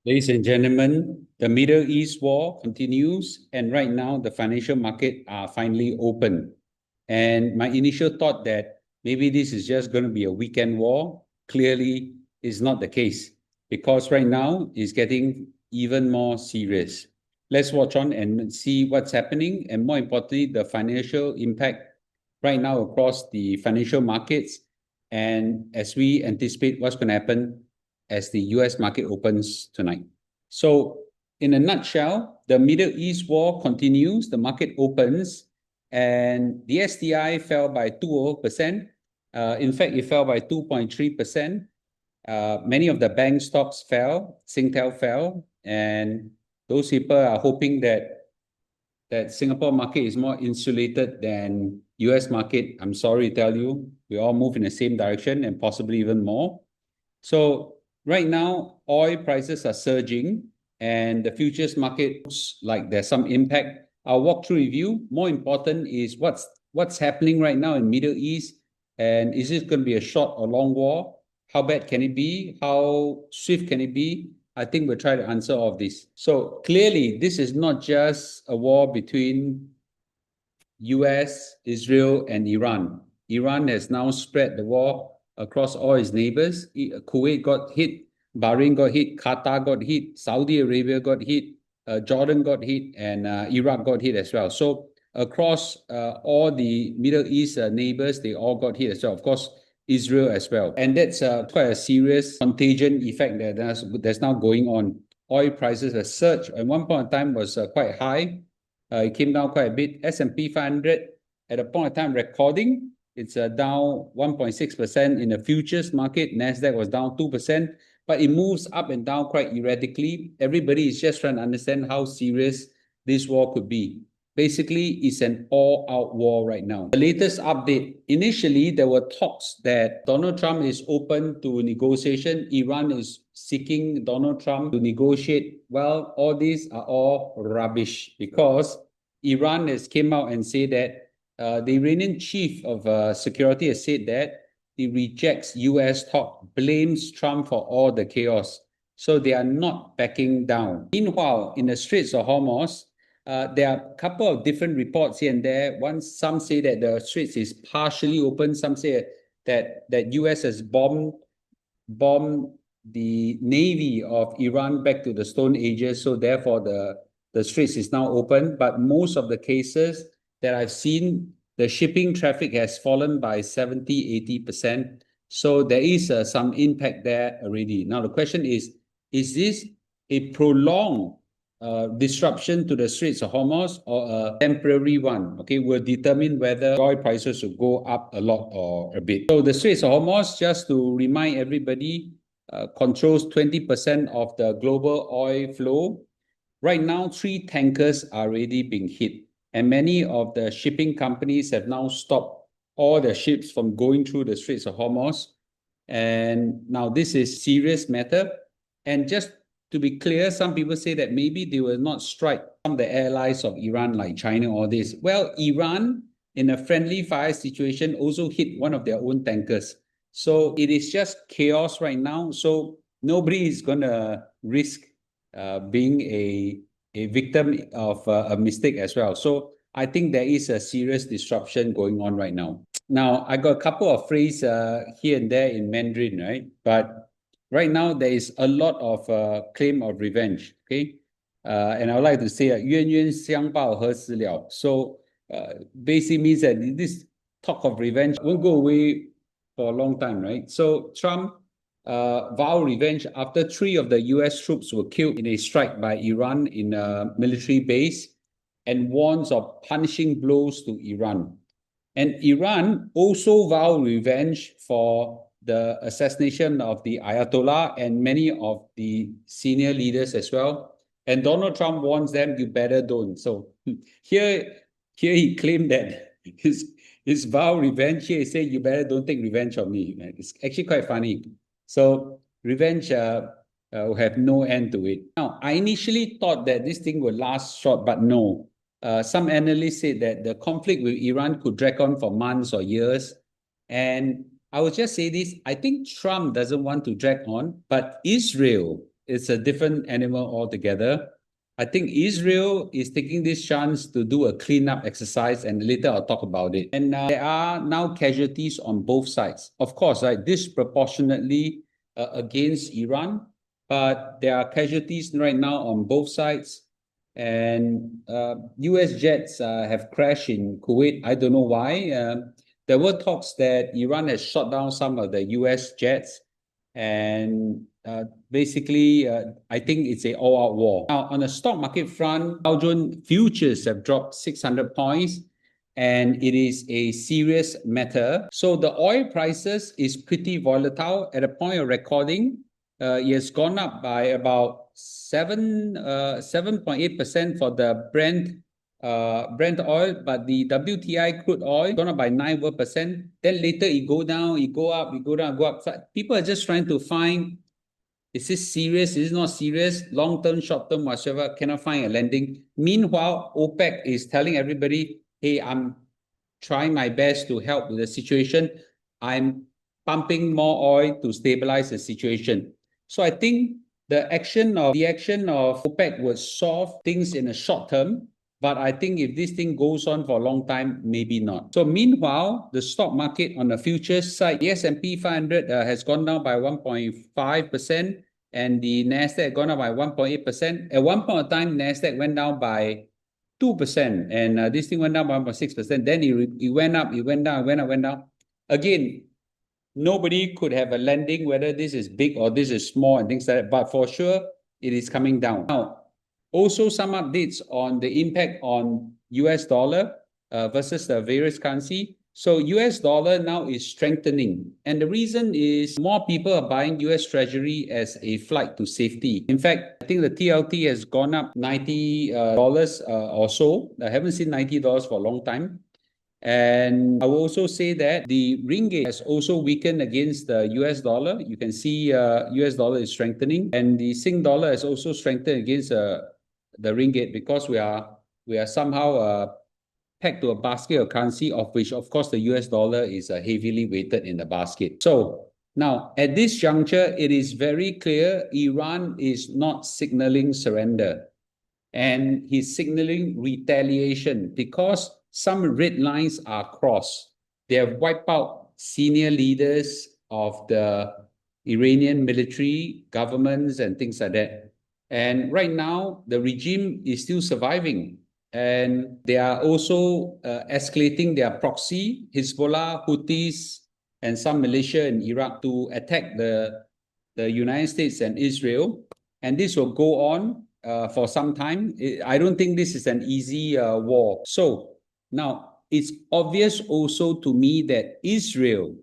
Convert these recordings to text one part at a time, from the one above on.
Ladies and gentlemen, the Middle East war continues, and right now the financial market are finally open. And my initial thought that maybe this is just going to be a weekend war clearly is not the case, because right now it's getting even more serious. Let's watch on and see what's happening, and more importantly, the financial impact right now across the financial markets, and as we anticipate what's going to happen as the US market opens tonight. So, in a nutshell, the Middle East war continues, the market opens, and the STI fell by 2%. In fact, it fell by 2.3%. Many of the bank stocks fell, Singtel fell, and those people are hoping that Singapore market is more insulated than US market. I'm sorry to tell you, we all move in the same direction and possibly even more. So right now, oil prices are surging and the futures market looks like there's some impact. I'll walk through with you. More important is what's happening right now in Middle East, and is it going to be a short or long war? How bad can it be? How swift can it be? I think we'll try to answer all of this. So clearly, this is not just a war between US, Israel, and Iran. Iran has now spread the war across all its neighbors. Kuwait got hit, Bahrain got hit, Qatar got hit, Saudi Arabia got hit, Jordan got hit, and Iraq got hit as well. So across all the Middle East neighbors, they all got hit as well. Of course, Israel as well. And that's quite a serious contagion effect that's now going on. Oil prices have surged. At one point in time was quite high. It came down quite a bit. S&P 500 at a point in time recording, it's down 1.6% in the futures market. Nasdaq was down 2%, but it moves up and down quite erratically. Everybody is just trying to understand how serious this war could be. Basically, it's an all-out war right now. The latest update, initially there were talks that Donald Trump is open to negotiation. Iran is seeking Donald Trump to negotiate. Well, all these are all rubbish, because Iran has came out and said that the Iranian chief of security has said that he rejects US talk, blames Trump for all the chaos. So they are not backing down. Meanwhile, in the Straits of Hormuz, there are a couple of different reports here and there. Some say that the Straits is partially open. Some say that US has bombed the navy of Iran back to the Stone Ages. So therefore, the Straits is now open. But most of the cases that I've seen, the shipping traffic has fallen by 70–80%. So there is some impact there already. Now the question is this a prolonged disruption to the Straits of Hormuz or a temporary one? Okay, will determine whether oil prices will go up a lot or a bit. So the Straits of Hormuz, just to remind everybody, controls 20% of the global oil flow. Right now, 3 tankers are already being hit, and many of the shipping companies have now stopped all their ships from going through the Straits of Hormuz. And now this is serious matter. And just to be clear, some people say that maybe they will not strike some of the allies of Iran, like China or this. Well, Iran, in a friendly fire situation, also hit one of their own tankers. So it is just chaos right now. So nobody is going to risk being a victim of a mistake as well. So I think there is a serious disruption going on right now. Now, I got a couple of phrases here and there in Mandarin, right? But right now, there is a lot of claim of revenge, okay? And I would like to say, 冤冤相报何时了? So basically means that this talk of revenge won't go away for a long time, right? So Trump vowed revenge after 3 of the US troops were killed in a strike by Iran in a military base, and warns of punishing blows to Iran. And Iran also vowed revenge for the assassination of the Ayatollah and many of the senior leaders as well. And Donald Trump warns them, you better don't. So here he claimed that his vow revenge. Here he said, you better don't take revenge on me. It's actually quite funny. So revenge will have no end to it. Now, I initially thought that this thing would last short, but no. Some analysts said that the conflict with Iran could drag on for months or years. And I would just say this, I think Trump doesn't want to drag on, but Israel it's a different animal altogether. I think Israel is taking this chance to do a cleanup exercise, and later I'll talk about it. And there are now casualties on both sides. Of course, right, disproportionately against Iran, but there are casualties right now on both sides. And US jets have crashed in Kuwait. I don't know why. There were talks that Iran has shot down some of the US jets. And basically, I think it's an all-out war. Now, on the stock market front, Dow Jones futures have dropped 600 points, and it is a serious matter. So the oil prices is pretty volatile. At a point of recording, it has gone up by about 7.8% for the Brent oil, but the WTI crude oil gone up by 9%. Then later it go down, it go up, it go down, go up. So people are just trying to find, is this serious? Is it not serious? Long term, short term, whatever, cannot find a landing. Meanwhile, OPEC is telling everybody, hey, I'm trying my best to help with the situation. I'm pumping more oil to stabilize the situation. So I think the action of OPEC will solve things in the short term. But I think if this thing goes on for a long time, maybe not. So meanwhile, the stock market on the futures side, the S&P 500 has gone down by 1.5%, and the NASDAQ gone up by 1.8%. At one point of time, NASDAQ went down by 2%, and this thing went down by 1.6%. Then it went up, it went down, it went down. Again, nobody could have a landing, whether this is big or this is small and things like that. But for sure, it is coming down. Now, also some updates on the impact on US dollar versus the various currency. So US dollar now is strengthening. And the reason is more people are buying US Treasury as a flight to safety. In fact, I think the TLT has gone up $90 or so. I haven't seen $90 for a long time. And I will also say that the ringgit has also weakened against the US dollar. You can see US dollar is strengthening, and the Sing dollar has also strengthened against the ringgit, because we are somehow pegged to a basket of currency, of which, of course, the US dollar is heavily weighted in the basket. So now, at this juncture, it is very clear Iran is not signaling surrender, and he's signaling retaliation because some red lines are crossed. They have wiped out senior leaders of the Iranian military, governments, and things like that. And right now, the regime is still surviving. And they are also escalating their proxy, Hezbollah, Houthis, and some militia in Iraq to attack the United States and Israel. And this will go on for some time. I don't think this is an easy war. So now, it's obvious also to me that Israel,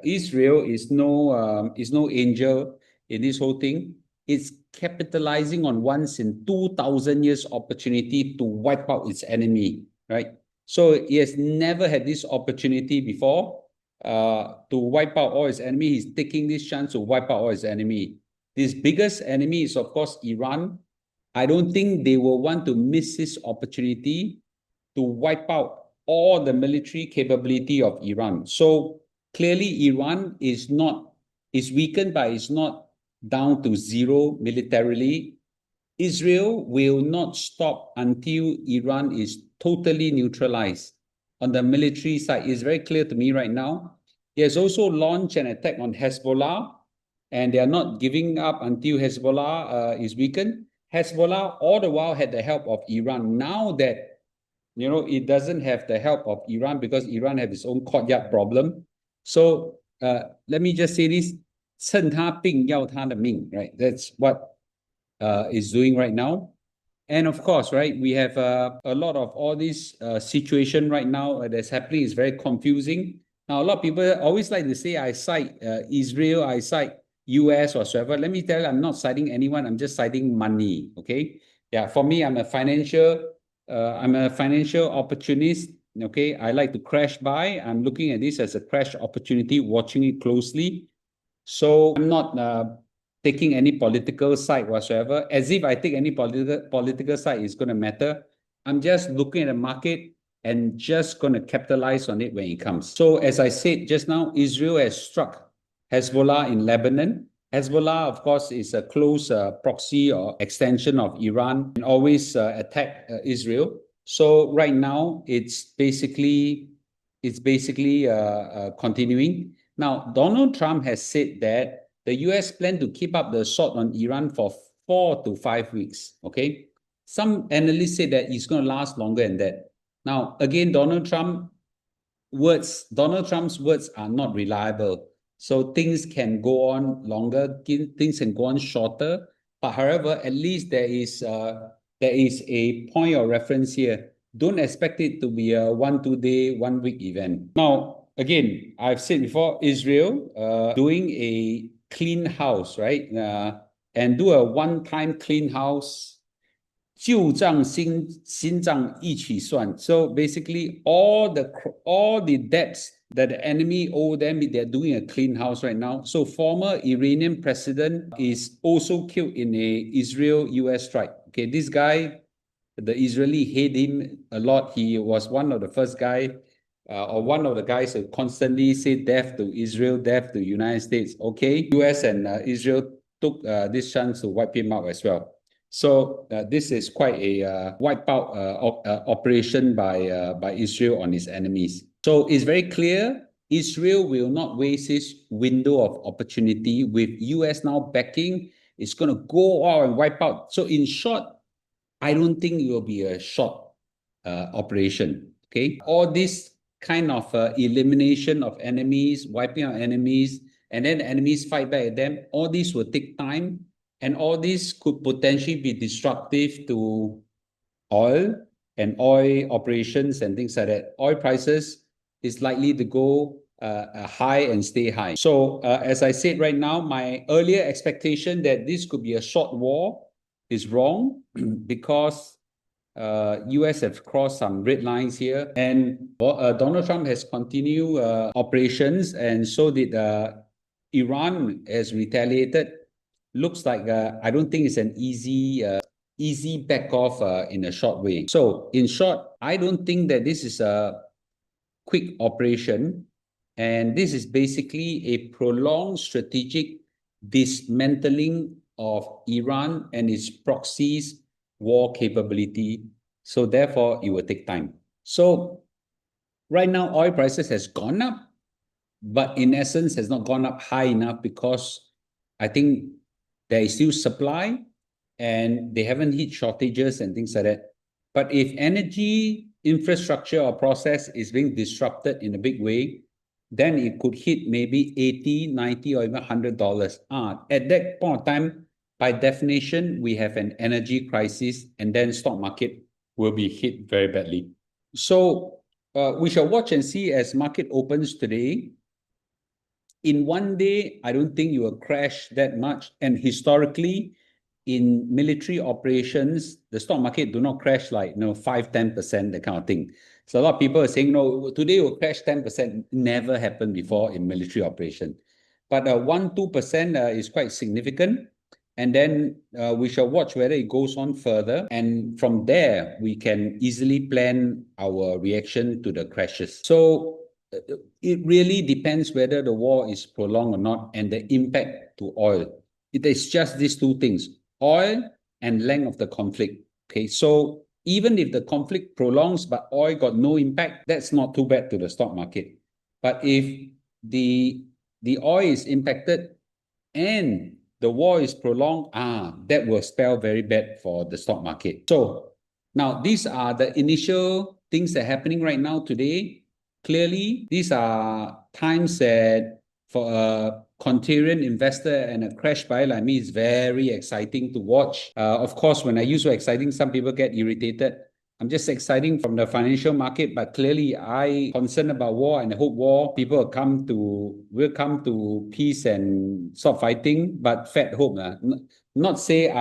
Israel is no angel in this whole thing. It's capitalizing on once in 2,000 years opportunity to wipe out its enemy, right? So it has never had this opportunity before to wipe out all its enemy. He's taking this chance to wipe out all its enemy. This biggest enemy is, of course, Iran. I don't think they will want to miss this opportunity to wipe out all the military capability of Iran. So clearly Iran is weakened, but it's not down to zero militarily. Israel will not stop until Iran is totally neutralized. On the military side, it's very clear to me right now. He has also launched an attack on Hezbollah, and they are not giving up until Hezbollah is weakened. Hezbollah all the while had the help of Iran. Now that it doesn't have the help of Iran, because Iran has its own courtyard problem. So let me just say this: 趁他病要他的命, right? That's what is doing right now. And of course, right, we have a lot of all this situation right now that's happening is very confusing. Now, a lot of people always like to say, I cite Israel, I cite US or whatever. Let me tell you, I'm not citing anyone. I'm just citing money, okay? Yeah, for me, I'm a financial opportunist, okay? I like to crash buy. I'm looking at this as a crash opportunity, watching it closely. So I'm not taking any political side whatsoever, as if I take any political side is going to matter. I'm just looking at the market and just going to capitalize on it when it comes. So as I said just now, Israel has struck Hezbollah in Lebanon. Hezbollah, of course, is a close proxy or extension of Iran and always attack Israel. So right now, it's basically continuing. Now, Donald Trump has said that the US plan to keep up the assault on Iran for 4 to 5 weeks. Okay, some analysts say that it's going to last longer than that. Now, again, Donald Trump's words are not reliable. So things can go on longer, things can go on shorter. But however, at least there is a point of reference here. Don't expect it to be a 1-2 day, 1 week event. Now, again, I've said before, Israel doing a clean house, right? And do a one-time clean house. 旧账新账一起算. So basically, all the debts that the enemy owe them, they're doing a clean house right now. So former Iranian president is also killed in a Israel-US strike. Okay, this guy, the Israeli hate him a lot. He was one of the first guy, or one of the guys who constantly say death to Israel, death to United States. Okay, US and Israel took this chance to wipe him out as well. So this is quite a wipeout operation by Israel on its enemies. So it's very clear Israel will not waste this window of opportunity with US now backing. It's going to go out and wipe out. So in short, I don't think it will be a short operation. Okay, all this kind of elimination of enemies, wiping out enemies, and then enemies fight back at them. All this will take time. And all this could potentially be destructive to oil and oil operations and things like that. Oil prices is likely to go high and stay high. So as I said right now, my earlier expectation that this could be a short war is wrong because US have crossed some red lines here. And Donald Trump has continued operations, and so did Iran has retaliated. Looks like I don't think it's an easy back off in a short way. So in short, I don't think that this is a quick operation, and this is basically a prolonged strategic dismantling of Iran and its proxies war capability. So therefore, it will take time. So right now, oil prices has gone up, but in essence has not gone up high enough because I think there is still supply and they haven't hit shortages and things like that. But if energy infrastructure or process is being disrupted in a big way, then it could hit maybe 80, 90, or even $100. At that point of time, by definition, we have an energy crisis, and then stock market will be hit very badly. So we shall watch and see as market opens today. In one day, I don't think you will crash that much. And historically, in military operations, the stock market do not crash like 5-10%, that kind of thing. So a lot of people are saying, no, today will crash 10%. Never happened before in military operation. But 1-2% is quite significant. And then we shall watch whether it goes on further. And from there, we can easily plan our reaction to the crashes. So it really depends whether the war is prolonged or not and the impact to oil. It is just these two things, oil and length of the conflict. Okay, so even if the conflict prolongs but oil got no impact, that's not too bad to the stock market. But if the oil is impacted and the war is prolonged, that will spell very bad for the stock market. So now these are the initial things that are happening right now today. Clearly, these are times that for a contrarian investor and a crash buyer like me, it's very exciting to watch. Of course, when I use so exciting, some people get irritated. I'm just exciting from the financial market, but clearly I concerned about war and I hope war people will come to peace and stop fighting, but Fed hope. Not say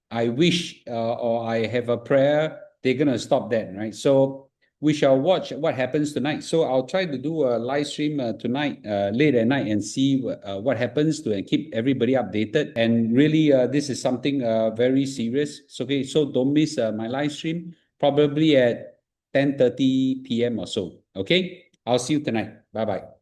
I wish or I have a prayer they're gonna stop that, right? So we shall watch what happens tonight. So I'll try to do a live stream tonight, late at night, and see what happens to and keep everybody updated. And really, this is something very serious. So, okay, so don't miss my live stream, probably at 10:30 p.m. or so. Okay, I'll see you tonight. Bye-bye.